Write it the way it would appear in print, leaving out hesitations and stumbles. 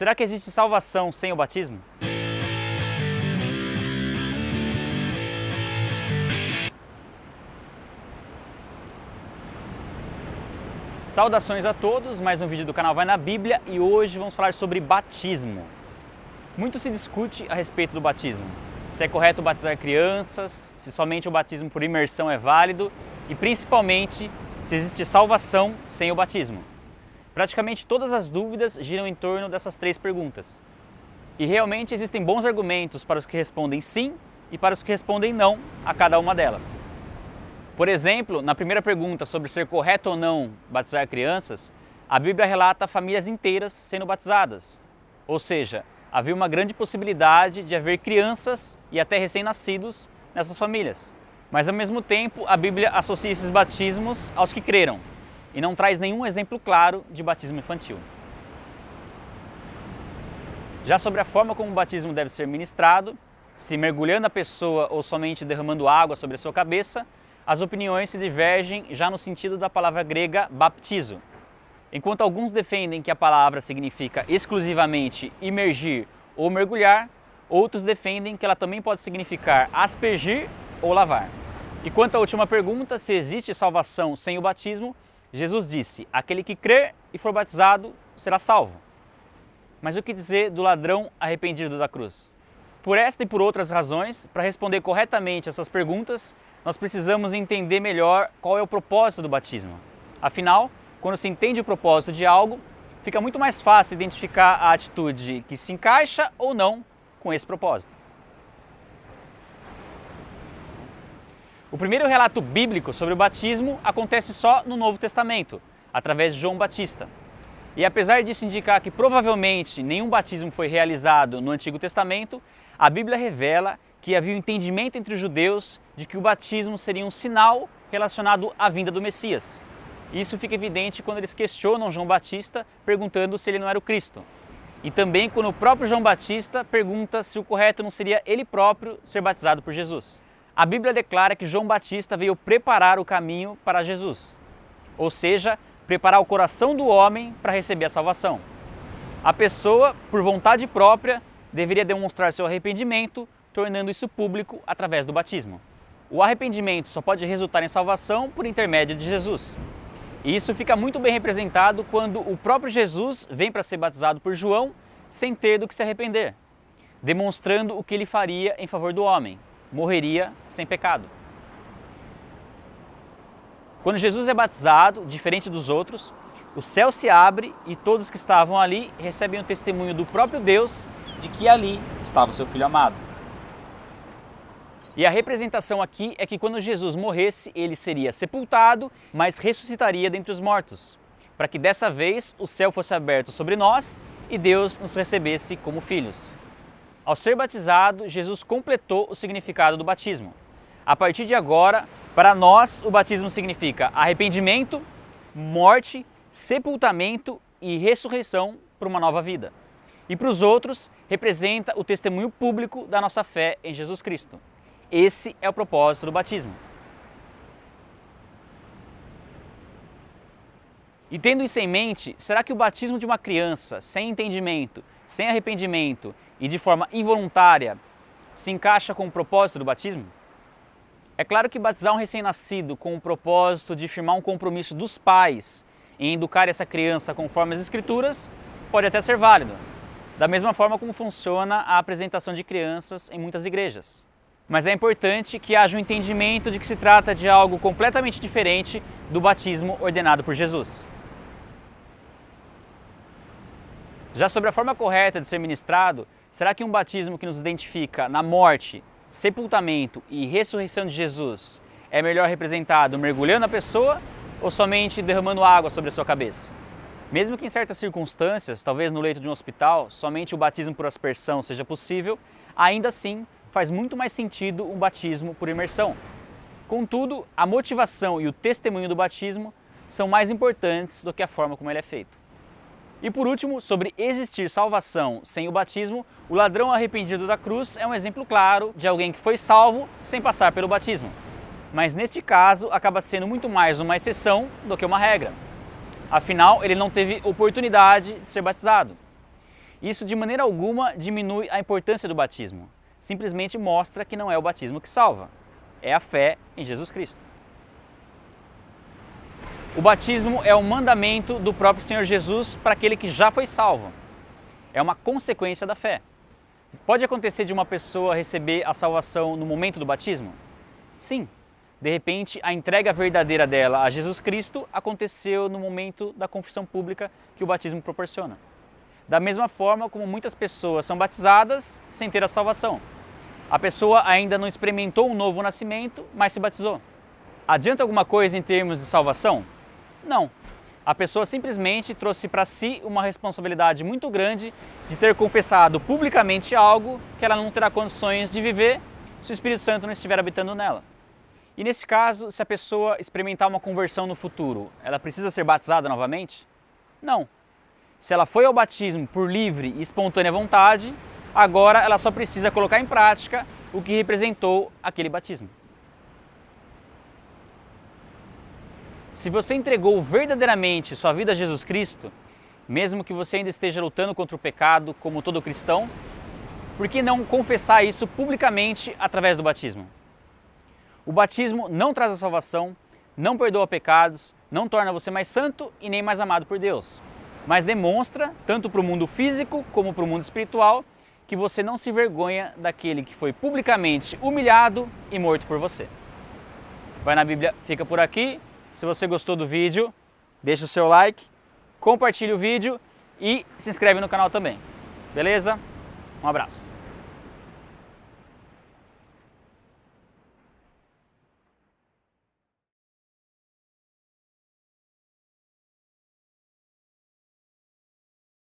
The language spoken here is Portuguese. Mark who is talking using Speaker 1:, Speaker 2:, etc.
Speaker 1: Será que existe salvação sem o batismo? Saudações a todos, mais um vídeo do canal Vai na Bíblia e hoje vamos falar sobre batismo. Muito se discute a respeito do batismo. Se é correto batizar crianças, se somente o batismo por imersão é válido e principalmente se existe salvação sem o batismo. Praticamente todas as dúvidas giram em torno dessas três perguntas. E realmente existem bons argumentos para os que respondem sim e para os que respondem não a cada uma delas. Por exemplo, na primeira pergunta sobre ser correto ou não batizar crianças, a Bíblia relata famílias inteiras sendo batizadas. Ou seja, havia uma grande possibilidade de haver crianças e até recém-nascidos nessas famílias. Mas ao mesmo tempo, a Bíblia associa esses batismos aos que creram e não traz nenhum exemplo claro de batismo infantil. Já sobre a forma como o batismo deve ser ministrado, se mergulhando a pessoa ou somente derramando água sobre a sua cabeça, as opiniões se divergem já no sentido da palavra grega baptizo. Enquanto alguns defendem que a palavra significa exclusivamente imergir ou mergulhar, outros defendem que ela também pode significar aspergir ou lavar. E quanto à última pergunta, se existe salvação sem o batismo, Jesus disse: aquele que crer e for batizado será salvo. Mas o que dizer do ladrão arrependido da cruz? Por esta e por outras razões, para responder corretamente essas perguntas, nós precisamos entender melhor qual é o propósito do batismo. Afinal, quando se entende o propósito de algo, fica muito mais fácil identificar a atitude que se encaixa ou não com esse propósito. O primeiro relato bíblico sobre o batismo acontece só no Novo Testamento, através de João Batista. E apesar disso indicar que provavelmente nenhum batismo foi realizado no Antigo Testamento, a Bíblia revela que havia um entendimento entre os judeus de que o batismo seria um sinal relacionado à vinda do Messias. Isso fica evidente quando eles questionam João Batista, perguntando se ele não era o Cristo. E também quando o próprio João Batista pergunta se o correto não seria ele próprio ser batizado por Jesus. A Bíblia declara que João Batista veio preparar o caminho para Jesus, ou seja, preparar o coração do homem para receber a salvação. A pessoa, por vontade própria, deveria demonstrar seu arrependimento, tornando isso público através do batismo. O arrependimento só pode resultar em salvação por intermédio de Jesus. E isso fica muito bem representado quando o próprio Jesus vem para ser batizado por João sem ter do que se arrepender, demonstrando o que ele faria em favor do homem: morreria sem pecado. Quando Jesus é batizado, diferente dos outros, o céu se abre e todos que estavam ali recebem o testemunho do próprio Deus de que ali estava o seu Filho amado. E a representação aqui é que quando Jesus morresse, ele seria sepultado, mas ressuscitaria dentre os mortos, para que dessa vez o céu fosse aberto sobre nós e Deus nos recebesse como filhos. Ao ser batizado, Jesus completou o significado do batismo. A partir de agora, para nós, o batismo significa arrependimento, morte, sepultamento e ressurreição para uma nova vida. E para os outros, representa o testemunho público da nossa fé em Jesus Cristo. Esse é o propósito do batismo. E tendo isso em mente, será que o batismo de uma criança sem entendimento, sem arrependimento e de forma involuntária se encaixa com o propósito do batismo? É claro que batizar um recém-nascido com o propósito de firmar um compromisso dos pais em educar essa criança conforme as Escrituras pode até ser válido, da mesma forma como funciona a apresentação de crianças em muitas igrejas. Mas é importante que haja um entendimento de que se trata de algo completamente diferente do batismo ordenado por Jesus. Já sobre a forma correta de ser ministrado, será que um batismo que nos identifica na morte, sepultamento e ressurreição de Jesus é melhor representado mergulhando a pessoa ou somente derramando água sobre a sua cabeça? Mesmo que em certas circunstâncias, talvez no leito de um hospital, somente o batismo por aspersão seja possível, ainda assim faz muito mais sentido um batismo por imersão. Contudo, a motivação e o testemunho do batismo são mais importantes do que a forma como ele é feito. E por último, sobre existir salvação sem o batismo, o ladrão arrependido da cruz é um exemplo claro de alguém que foi salvo sem passar pelo batismo. Mas neste caso acaba sendo muito mais uma exceção do que uma regra. Afinal, ele não teve oportunidade de ser batizado. Isso de maneira alguma diminui a importância do batismo, simplesmente mostra que não é o batismo que salva, é a fé em Jesus Cristo. O batismo é um mandamento do próprio Senhor Jesus para aquele que já foi salvo. É uma consequência da fé. Pode acontecer de uma pessoa receber a salvação no momento do batismo? Sim. De repente, a entrega verdadeira dela a Jesus Cristo aconteceu no momento da confissão pública que o batismo proporciona. Da mesma forma como muitas pessoas são batizadas sem ter a salvação. A pessoa ainda não experimentou um novo nascimento, mas se batizou. Adianta alguma coisa em termos de salvação? Não. A pessoa simplesmente trouxe para si uma responsabilidade muito grande de ter confessado publicamente algo que ela não terá condições de viver se o Espírito Santo não estiver habitando nela. E nesse caso, se a pessoa experimentar uma conversão no futuro, ela precisa ser batizada novamente? Não. Se ela foi ao batismo por livre e espontânea vontade, agora ela só precisa colocar em prática o que representou aquele batismo. Se você entregou verdadeiramente sua vida a Jesus Cristo, mesmo que você ainda esteja lutando contra o pecado como todo cristão, por que não confessar isso publicamente através do batismo? O batismo não traz a salvação, não perdoa pecados, não torna você mais santo e nem mais amado por Deus, mas demonstra, tanto para o mundo físico como para o mundo espiritual, que você não se envergonha daquele que foi publicamente humilhado e morto por você. Vai na Bíblia, fica por aqui. Se você gostou do vídeo, deixa o seu like, compartilhe o vídeo e se inscreve no canal também. Beleza? Um abraço.